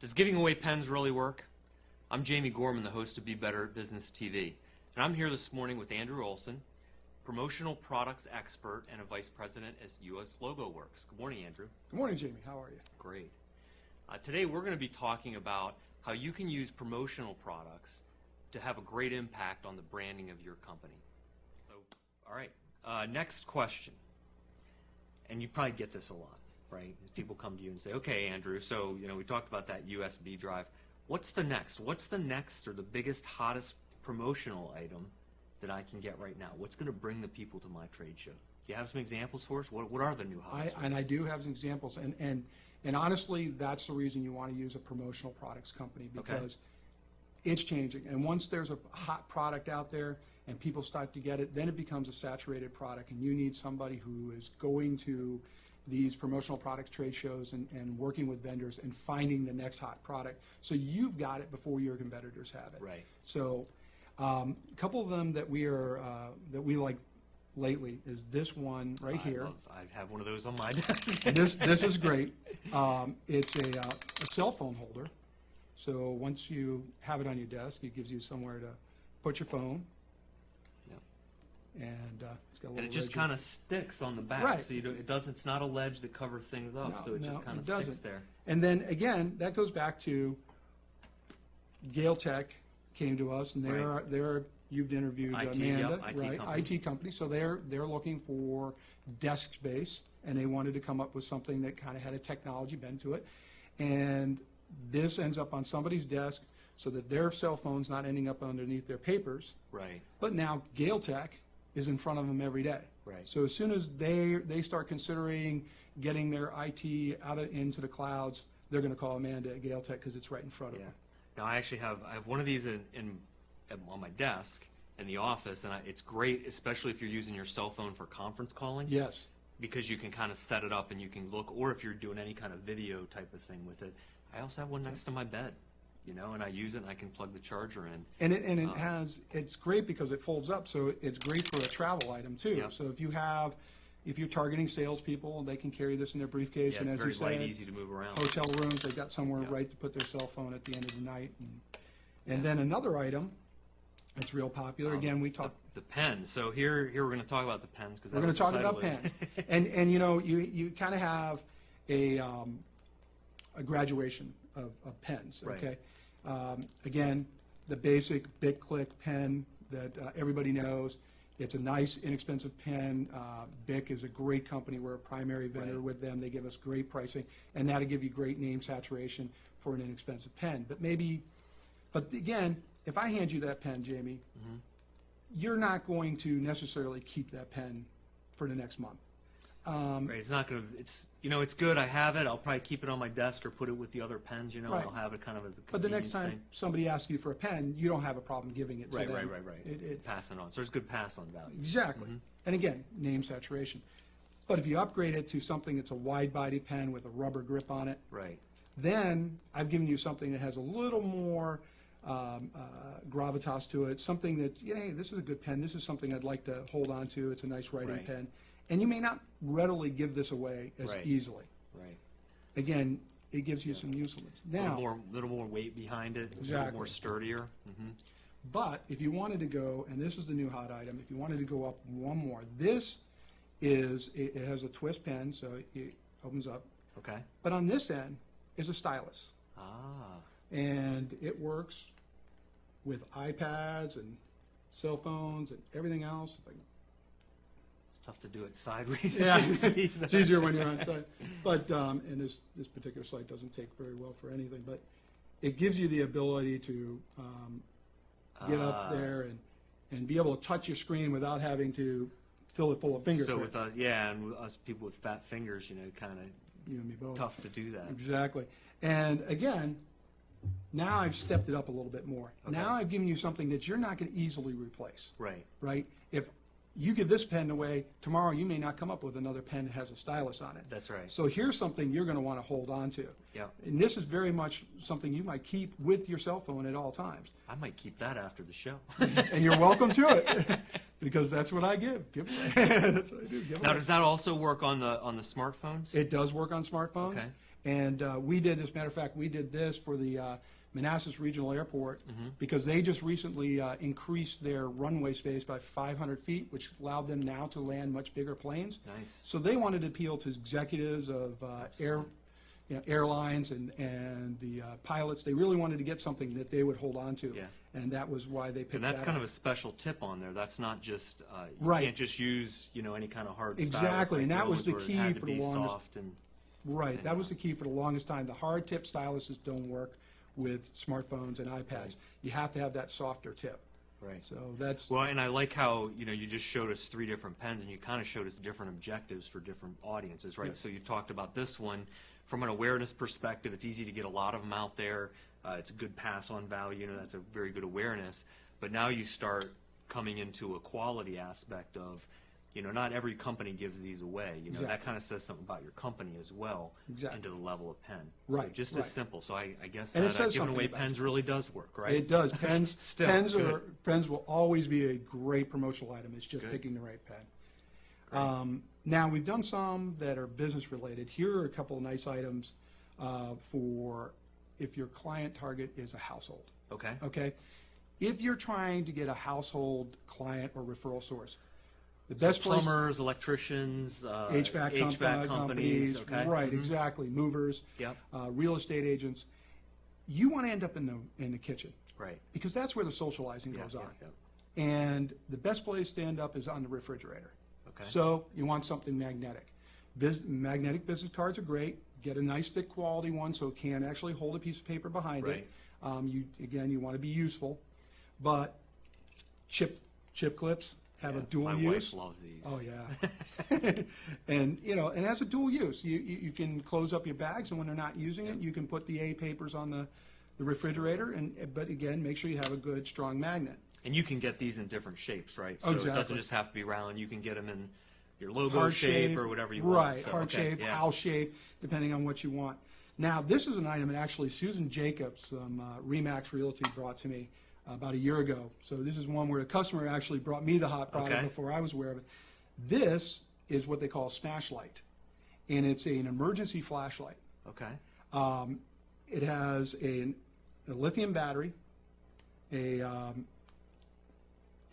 Does giving away pens really work? I'm Jamie Gorman, the host of Be Better Business TV, and I'm here this morning with Andrew Olson, promotional products expert and a vice president at US Logo Works. Good morning, Andrew. Good morning, Jamie. How are you? Great. Today we're going to be talking about how you can use promotional products to have a great impact on the branding of your company. So, all right, next question. And you probably get this a lot, right? People come to you and say, okay, Andrew, so we talked about that USB drive. What's the next? What's the next or the biggest, hottest promotional item that I can get right now? What's going to bring the people to my trade show? Do you have some examples for us? What are the new hottest? I do have some examples, and honestly, that's the reason you want to use a promotional products company, because it's changing. And once there's a hot product out there and people start to get it, then it becomes a saturated product, and you need somebody who is going to these promotional products trade shows and working with vendors and finding the next hot product, so you've got it before your competitors have it. Right. So a couple of them that we like lately is this one right here. I have one of those on my desk. This is great. It's a cell phone holder. So once you have it on your desk, it gives you somewhere to put your phone. And it's got a little and it just kind of sticks on the back, right. So it's not a ledge that covers things up, so it just kind of sticks there. And then again, that goes back to Gale Tech came to us, and they're you've interviewed Amanda, IT company. So they're looking for desk space, and they wanted to come up with something that kind of had a technology bend to it, and this ends up on somebody's desk so that their cell phone's not ending up underneath their papers. Right. But now Gale Tech is in front of them every day. Right. So as soon as they start considering getting their IT into the clouds, they're going to call Amanda at Gale Tech because it's right in front of them. Now I have one of these on my desk in the office, and it's great, especially if you're using your cell phone for conference calling. Yes. Because you can kind of set it up and you can look, or if you're doing any kind of video type of thing with it. I also have one next to my bed. And I use it, and I can plug the charger in. And it's great because it folds up, so it's great for a travel item too. Yep. So if you're targeting salespeople, they can carry this in their briefcase. Yeah, and it's as very you said, light, easy to move around. Hotel rooms, they've got somewhere right to put their cell phone at the end of the night. And then another item that's real popular. Again, we talked the pen. So here we're going to talk about the pens, because we're going to talk about pens. and you kind of have a graduation of pens. Okay. Right. Again, the basic Bic Click pen that everybody knows. It's a nice, inexpensive pen. Bic is a great company. We're a primary vendor with them. They give us great pricing, and that'll give you great name saturation for an inexpensive pen. But again, if I hand you that pen, Jamie, you're not going to necessarily keep that pen for the next month. Right. It's not going to. It's good. I have it. I'll probably keep it on my desk or put it with the other pens. Right. I'll have it kind of as a convenience But the next time thing. somebody asks you for a pen, you don't have a problem giving it to them. Right. Passing on. So there's good pass-on value. Exactly. And again, name saturation. But if you upgrade it to something that's a wide-body pen with a rubber grip on it, then I've given you something that has a little more gravitas to it. Something that hey, this is a good pen. This is something I'd like to hold on to. It's a nice writing pen. And you may not readily give this away as easily. Right. Again, it gives you some usefulness. Now, a little more weight behind it. Exactly. A little more sturdier. But if you wanted to go, and this is the new hot item, if you wanted to go up one more, this it has a twist pen, so it opens up. Okay. But on this end is a stylus. And it works with iPads and cell phones and everything else. It's tough to do it sideways. Yeah, it's easier when you're on site. But and this particular site doesn't take very well for anything. But it gives you the ability to get up there and be able to touch your screen without having to fill it full of fingerprints. So with us, and with us people with fat fingers, kind of you and me both. Tough to do that. Exactly. And again, now I've stepped it up a little bit more. Okay. Now I've given you something that you're not going to easily replace. Right. If you give this pen away, tomorrow you may not come up with another pen that has a stylus on it. That's right. So here's something you're going to want to hold on to. Yeah. And this is very much something you might keep with your cell phone at all times. I might keep that after the show. And you're welcome to it, because that's what I give. Give away. That's what I do. Give now, away. does that also work on the smartphones? It does work on smartphones. Okay. And we did, as a matter of fact, we did this for the Manassas Regional Airport because they just recently increased their runway space by 500 feet, which allowed them now to land much bigger planes. Nice. So they wanted to appeal to executives of airlines and the pilots. They really wanted to get something that they would hold on to. Yeah. And that was why they picked And that's that kind up. of a special tip on there. That's not just, you Right. can't just use, any kind of hard stylus Exactly, like and that was those the where it key had to for the be longest. soft and Right, And, that was the key for the longest time. The hard tip styluses don't work with smartphones and iPads. Right. You have to have that softer tip. right. So that's, Well, and I like how, you just showed us 3 different pens, and you kind of showed us different objectives for different audiences, right? Yes. So you talked about this one from an awareness perspective. It's easy to get a lot of them out there. It's a good pass-on value. That's a very good awareness. But now you start coming into a quality aspect of, not every company gives these away. That Exactly. kind of says something about your company as well, Exactly. into the level of pen. So Right, just right. as simple. So I guess And it that says giving something away about pens really does work, right? it does. Pens, Still, pens good. pens will always be a great promotional item. It's just Good. picking the right pen. Now, we've done some that are business related. Here are a couple of nice items for if your client target is a household. Okay. Okay? If you're trying to get a household client or referral source, the So best place, plumbers, electricians, HVAC companies, okay. right, Mhm. exactly, movers, Yep. real estate agents. You want to end up in the kitchen Right. because that's where the socializing Yeah, goes yeah, on. yeah. And the best place to end up is on the refrigerator. Okay. So you want something magnetic. Magnetic business cards are great. Get a nice thick quality one so it can actually hold a piece of paper behind Right. it. You want to be useful, but chip clips have a Yeah, dual my use. wife loves these. Oh yeah, and has a dual use. You can close up your bags, and when they're not using it, you can put the A papers on the refrigerator. But again, make sure you have a good strong magnet. And you can get these in different shapes, right? So Exactly. it doesn't just have to be round. You can get them in your logo Hard shape or whatever you right, want. So, hard okay, shape, yeah. house shape, depending on what you want. Now, this is an item that actually Susan Jacobs, Remax Realty, brought to me about a year ago. So this is one where a customer actually brought me the hot product Okay. before I was aware of it. This is what they call a smash light, and it's an emergency flashlight. Okay. It has a lithium battery, and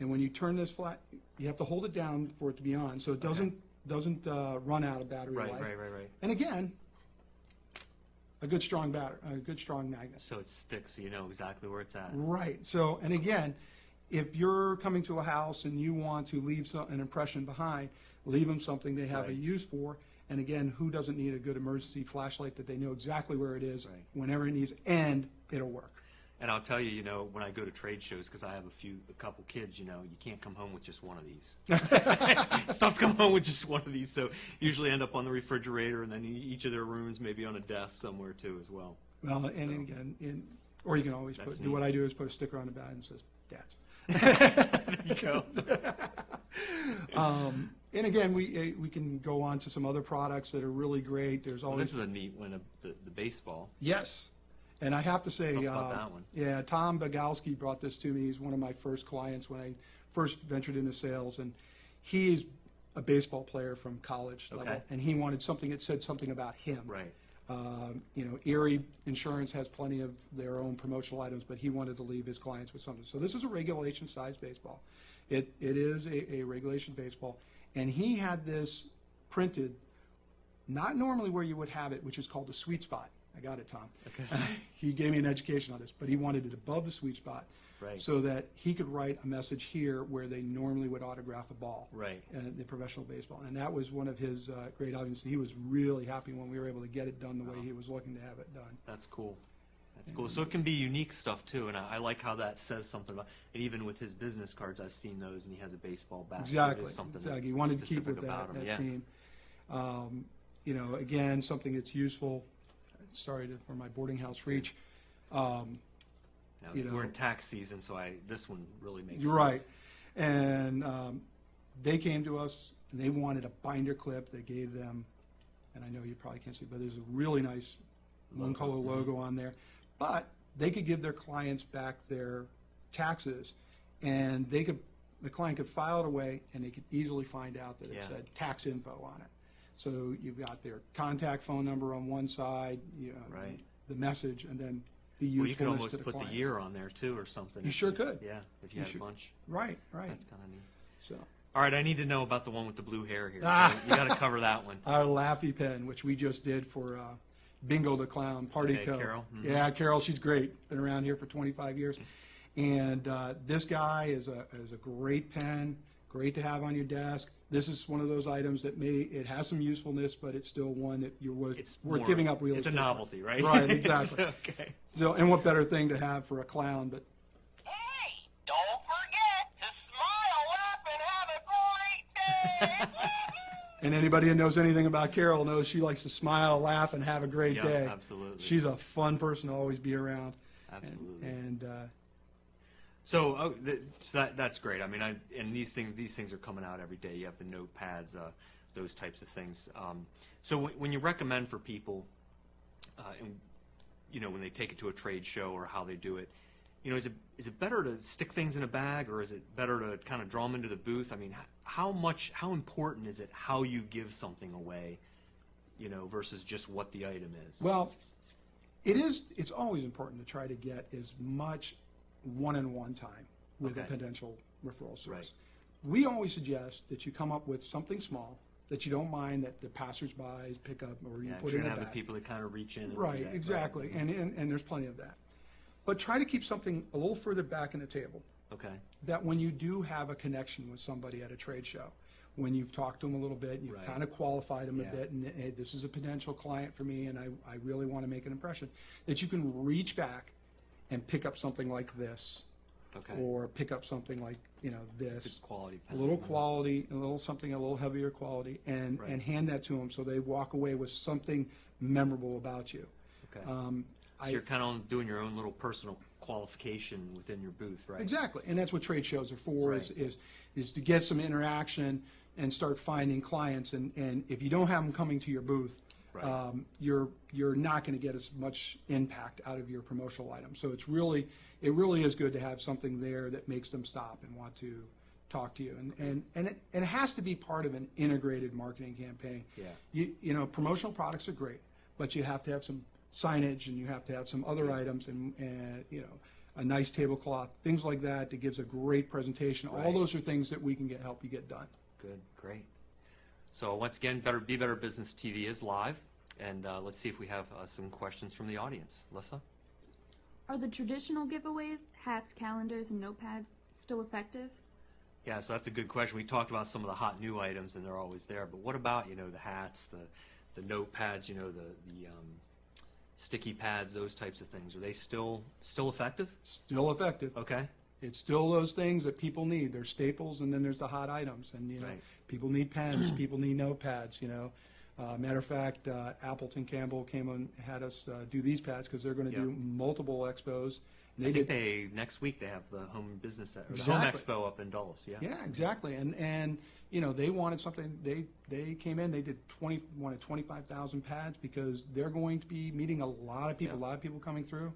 when you turn this flat, you have to hold it down for it to be on, so it doesn't run out of battery Right, life. right. And again, a good strong magnet. So it sticks, so you know exactly where it's at. Right. So, and again, if you're coming to a house and you want to leave an impression behind, leave them something they have a Right. use for. And again, who doesn't need a good emergency flashlight that they know exactly where it is Right. whenever it needs, and it'll work. And I'll tell you, when I go to trade shows, because I have a couple kids, you can't come home with just one of these. It's tough to come home with just one of these, so usually end up on the refrigerator, and then each of their rooms maybe on a desk somewhere too as well. Well, and again, or you can always That's what neat. I do is put a sticker on the back and says, "Dad's." There you go. And again, we can go on to some other products that are really great. There's Well, always this is a neat one, the baseball. yes. And I have to say, Tell us about that one. yeah, Tom Bagalski brought this to me. He's one of my first clients when I first ventured into sales, and he's a baseball player from college level, Okay. and he wanted something that said something about him. Right. Erie Insurance has plenty of their own promotional items, but he wanted to leave his clients with something. So this is a regulation-sized baseball. It is a regulation baseball, and he had this printed, not normally where you would have it, which is called the sweet spot. I got it, Tom. Okay. He gave me an education on this, but he wanted it above the sweet spot, Right. so that he could write a message here where they normally would autograph a ball. Right. The professional baseball, and that was one of his great items. He was really happy when we were able to get it done the way he was looking to have it done. That's cool. That's cool. So it can be unique stuff too, and I like how that says something about. And even with his business cards, I've seen those, and he has a baseball bat. Exactly. It is something Exactly. He wanted to keep specific with about that him. Yeah. theme. Again, something that's useful. Sorry for my boarding house reach. Now, you know- we're in tax season, so this one really makes You're sense. right. And they came to us, and they wanted a binder clip. They gave them, and I know you probably can't see, but there's a really nice Lone Color logo on there. But they could give their clients back their taxes, and the client could file it away, and they could easily find out that it Yeah. said tax info on it. So you've got their contact phone number on one side, Right. the message, and then the Well, you could usefulness almost to the put client. the year on there too, or something. You sure could. Yeah, if you You had should. a bunch. Right. That's kind of neat. So All right, I need to know about the one with the blue hair here. Ah. You got to cover that one. our Laffy pen, which we just did for Bingo the Clown Party Okay, Co. Carol? Mhm. Yeah, Carol, she's great. Been around here for 25 years. And this guy is a great pen, great to have on your desk. This is one of those items that it has some usefulness, but it's still one that you're worth giving up real It's estate a for. novelty, right? Right, exactly. Okay. So, and what better thing to have for a clown? But Hey, don't forget to smile, laugh, and have a great day. and anybody that knows anything about Carol knows she likes to smile, laugh, and have a great Yeah, day. absolutely. She's a fun person to always be around. Absolutely. And So that's great. I mean, and these things are coming out every day. You have the notepads, those types of things. So when you recommend for people, and when they take it to a trade show or how they do it, is it better to stick things in a bag, or is it better to kind of draw them into the booth? I mean, how important is it how you give something away, versus just what the item is? well, it's always important to try to get as much one-on-one time with a Okay. potential referral source. Right. We always suggest that you come up with something small that you don't mind that the passersby pick up or you Yeah, put you're in the gonna have the bag. people that kind of reach in. And do Right, that, exactly, Right? and there's plenty of that. But try to keep something a little further back in the table, Okay. that when you do have a connection with somebody at a trade show, when you've talked to them a little bit, you've Right. kind of qualified them Yeah. a bit, and hey, this is a potential client for me, and I really want to make an impression, that you can reach back and pick up something like this, Okay. or pick up something like this, Good quality a pen. little quality, a little heavier quality, and Right. and hand that to them so they walk away with something memorable about you. Okay. So I- you're kind of doing your own little personal qualification within your booth, right? Exactly, and that's what trade shows are for, Right. is to get some interaction and start finding clients. And if you don't have them coming to your booth, Right. you're not going to get as much impact out of your promotional items. So it really is good to have something there that makes them stop and want to talk to you. And it has to be part of an integrated marketing campaign. Yeah. Promotional products are great, but you have to have some signage, and you have to have some other items, and a nice tablecloth, things like that gives a great presentation. All Right. those are things that we can help you get done. Good, great. So once again, Be Better Business TV is live, and let's see if we have some questions from the audience. Lissa? Are the traditional giveaways, hats, calendars, and notepads, still effective? Yeah, so that's a good question. We talked about some of the hot new items, and they're always there. But what about the hats, the notepads, the sticky pads, those types of things? Are they still effective? Still effective. Okay. It's still those things that people need. There's staples, and then there's the hot items. And Right. people need pens, people need notepads. Matter of fact, Appleton Campbell came and had us do these pads because they're going to Yeah. do multiple expos. And I think next week they have the home business or the Exactly. home expo up in Dulles. Yeah. Yeah, exactly. And they wanted something. They came in. They did 25,000 pads because they're going to be meeting a lot of people. Yeah. A lot of people coming through.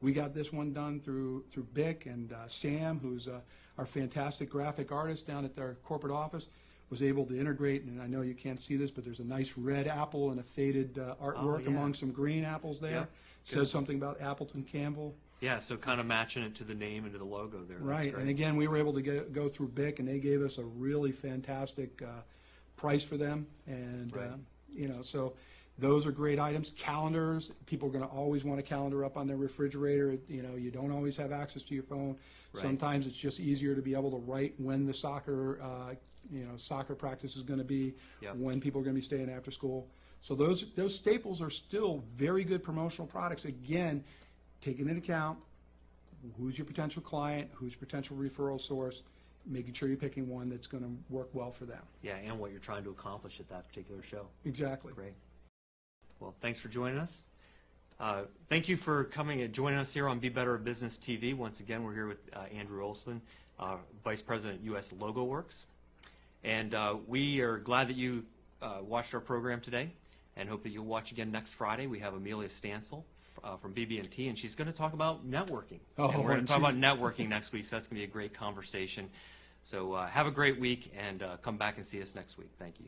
We got this one done through Bick and Sam, who's our fantastic graphic artist down at their corporate office, was able to integrate. And I know you can't see this, but there's a nice red apple and a faded artwork yeah. among some green apples there. Yeah. Says something about Appleton Campbell. Yeah, so kind of matching it to the name and to the logo there. That's Right, great. and again, we were able to go through Bick, and they gave us a really fantastic price for them, and Right. so those are great items. Calendars, people are going to always want a calendar up on their refrigerator. You don't always have access to your phone. Right. Sometimes it's just easier to be able to write when the soccer practice is going to be, Yep. when people are going to be staying after school. So those staples are still very good promotional products. Again, taking into account who's your potential client, who's your potential referral source, making sure you're picking one that's going to work well for them. Yeah, and what you're trying to accomplish at that particular show. Exactly. Great. Well, thanks for joining us. Thank you for coming and joining us here on Be Better Business TV. Once again, we're here with Andrew Olson, Vice President, U.S. Logo Works. And we are glad that you watched our program today and hope that you'll watch again next Friday. We have Amelia Stansel from BB&T, and she's going to talk about networking. Oh, And we're going and to talk about she's- networking next week, so that's going to be a great conversation. So have a great week, and come back and see us next week. Thank you.